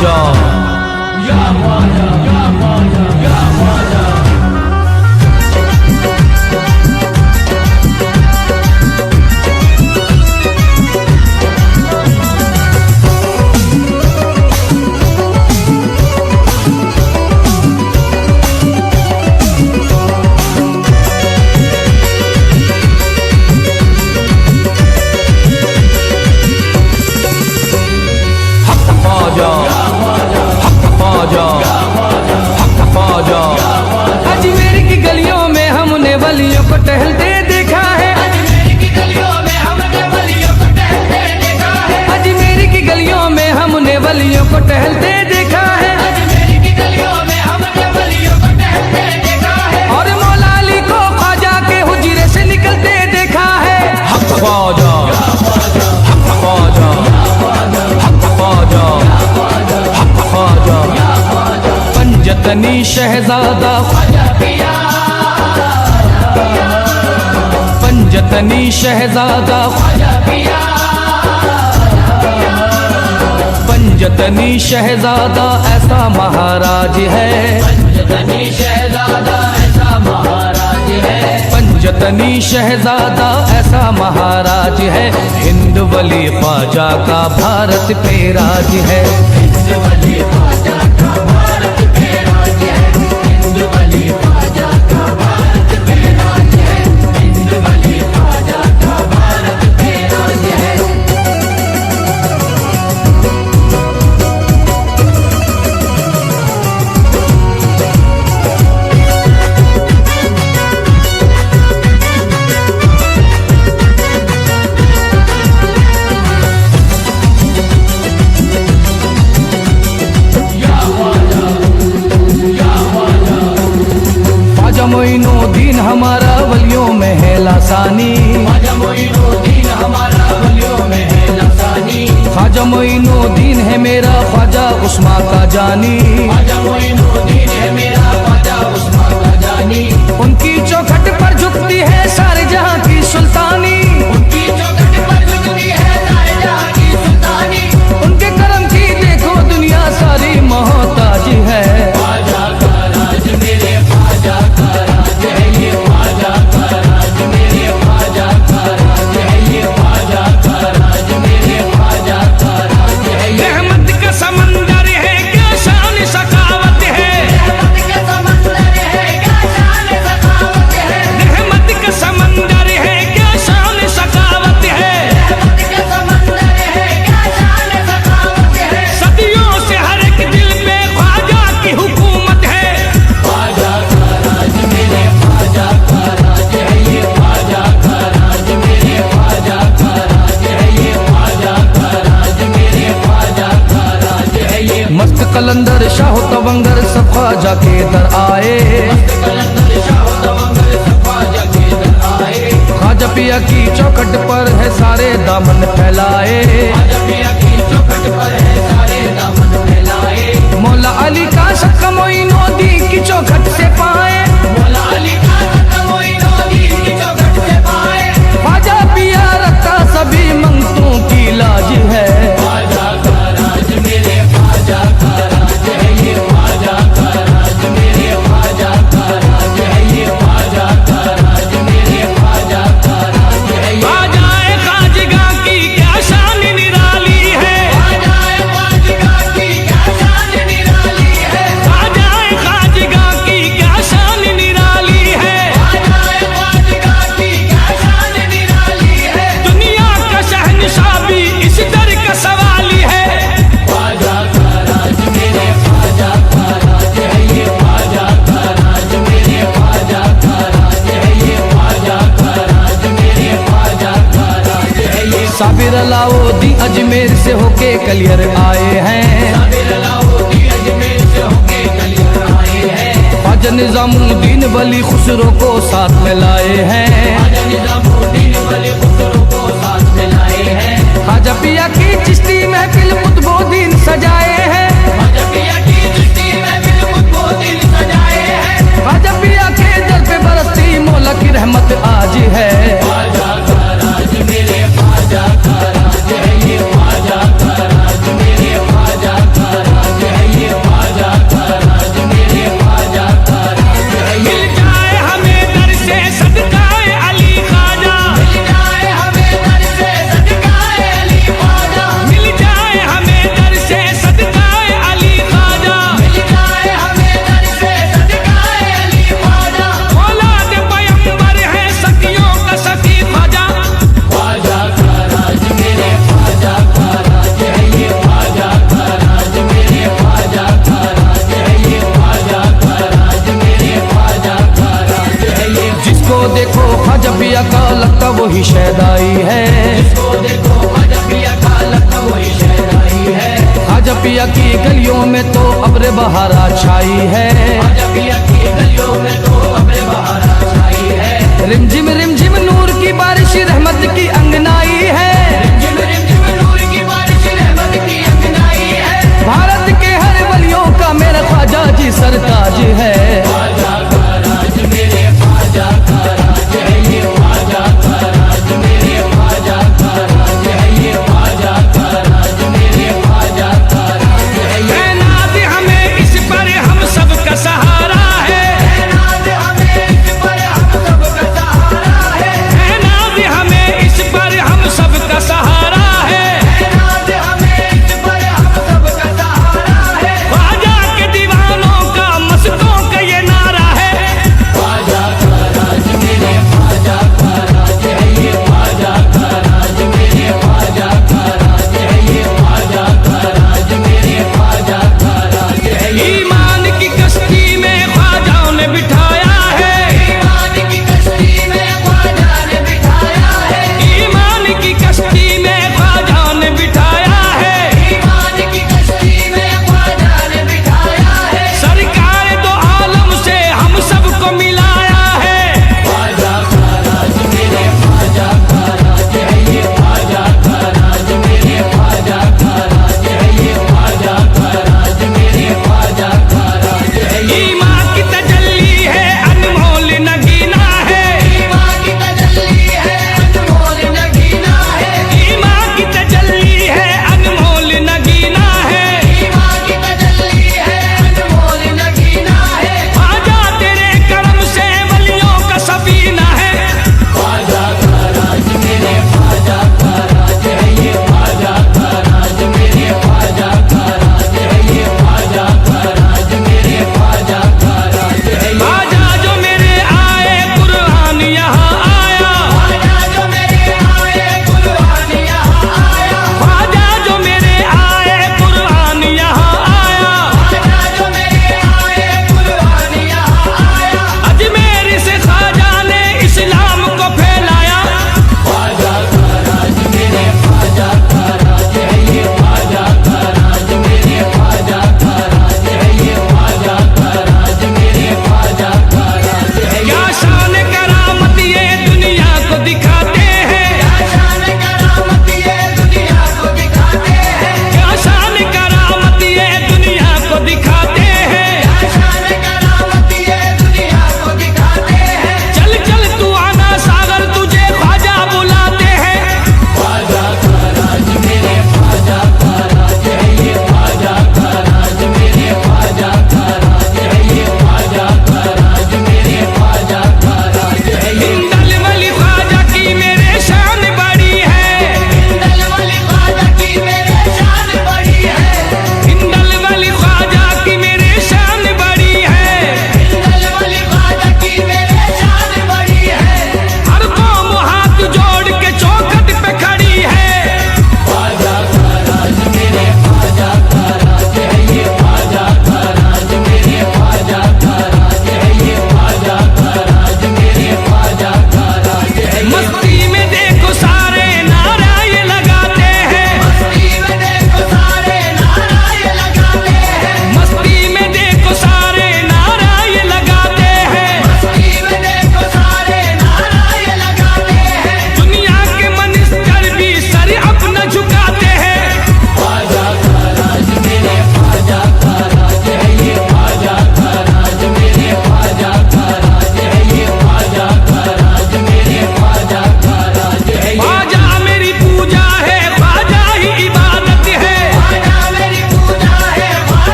ख्वाजा, या ख्वाजा, या ख्वाजा, या ख्वाजा। अजमेर की गलियों में हमने वलियों को टहलते देखा है। अजमेर की गलियों में हमने वलियों को टहलते देखा है। अजमेर की गलियों में हमने वलियों को टहलते देखा है। अजमेर की गलियों में हमने वलियों को टहलते देखा है। और मौला अली को ख्वाजा के हुजरे से निकलते देखा है। हक ख्वाजा, हक ख्वाजा, हक ख्वाजा, हक ख्वाजा। पंजतनी शहजादा ख्वाजा पिया, पंजतनी शहजादा ख्वाजा पिया, पंजतनी शहजादा ऐसा महाराज है। पंजतनी शहजादा ऐसा महाराज है। पंजतनी शहजादा ऐसा महाराज है। हिंद वली ख्वाजा का भारत पे राज है। हिंद वली ख्वाजा का भारत पे राज है। हिंद वली ख्वाजा का भारत पे राज है। हिंद वली ख्वाजा का भारत पे राज है। ख्वाजा मोइनुद्दीन हमारा वलियों में है लासानी। ख्वाजा मोइनुद्दीन हमारा वलियों में है लासानी। ख्वाजा मोइनुद्दीन है मेरा ख्वाजा उस्मा का जानी। ख्वाजा मोइनुद्दीन है मेरा ख्वाजा उस्मा का जानी। उनकी चौखट पर झुकती है सारे जहां की सुल्तानी। उनकी चौखट पर झुकती है सारे जहां की सुल्तानी। उनके करम की देखो दुनिया सारी मोहताज है। ख्वाजा का राज मेरे ख्वाजा का राज है। ये ख्वाजा का राज मेरे ख्वाजा का राज है। ये ख्वाजा का राज मेरे ख्वाजा का राज है। ये रहमत का समंदर है क्या शान सखावत है। रहमत का समंदर है क्या शान सखावत है। रहमत का समंदर है क्या शान सखावत है। रहमत का समंदर है क्या शान सखावत है। सदियों से हर एक दिल पे ख्वाजा की हुकूमत है। ख्वाजा का राज मेरे ख्वाजा का राज है। ये ख्वाजा का राज मेरे ख्वाजा का राज है। ये ख्वाजा का राज मेरे ख्वाजा का राज है। ये मस्त कलंदर शाह तवंगर सब ख्वाजा के दर आए। कलंदर शाह तवंगर सब ख्वाजा के दर आए। ख्वाजा पिया की चौखट पर है सारे दामन फैलाए। ख्वाजा पिया की चौखट पर है सारे दामन फैलाए। मौला अली का शक्का मोइनुद्दीन की चौखट से पाए। मौला अली का शक्का मोइनुद्दीन की चौखट से पाए। ख्वाजा पिया रखता सभी मंगतों की लाज है। ख्वाजा का राज मेरे ख्वाजा का राज है। ये ख्वाजा का राज मेरे ख्वाजा का राज है। ये ख्वाजा का राज मेरे ख्वाजा का राज है। ये ख्वाजाए खाजगा की क्या शान निराली है। ख्वाजाए खाजगा की क्या शान निराली है। ख्वाजाए खाजगा की क्या शान निराली है। ख्वाजाए खाजगा की क्या शान निराली है। दुनिया का शहंशाह भी इस दर का सवाली है। ख्वाजा का राज मेरे ख्वाजा का राज है। ये ख्वाजा का राज मेरे ख्वाजा का राज है। ये ख्वाजा का राज मेरे ख्वाजा का राज है। ये साबिर अलाउद्दीन अजमेर से होके कलियर आए हैं। साबिर अलाउद्दीन अजमेर से होके कलियर आए हैं। ख्वाजा निजामुद्दीन वली खुसरो को साथ में लाए हैं। ख्वाजा निजामुद्दीन वली खुसरो को साथ में लाए हैं। ख्वाजा पिया की चिश्ती महफिल कुतुबुद्दीन सजाए हैं। ख्वाजा पिया की चिश्ती महफिल कुतुबुद्दीन सजाए हैं। ख्वाजा पिया के दर पे बरसती मौला की रहमत आज है। ख्वाजा का राज मेरे ख्वाजा का राज है। ये ख्वाजा का राज मेरे ख्वाजा का राज बहारा छाई है,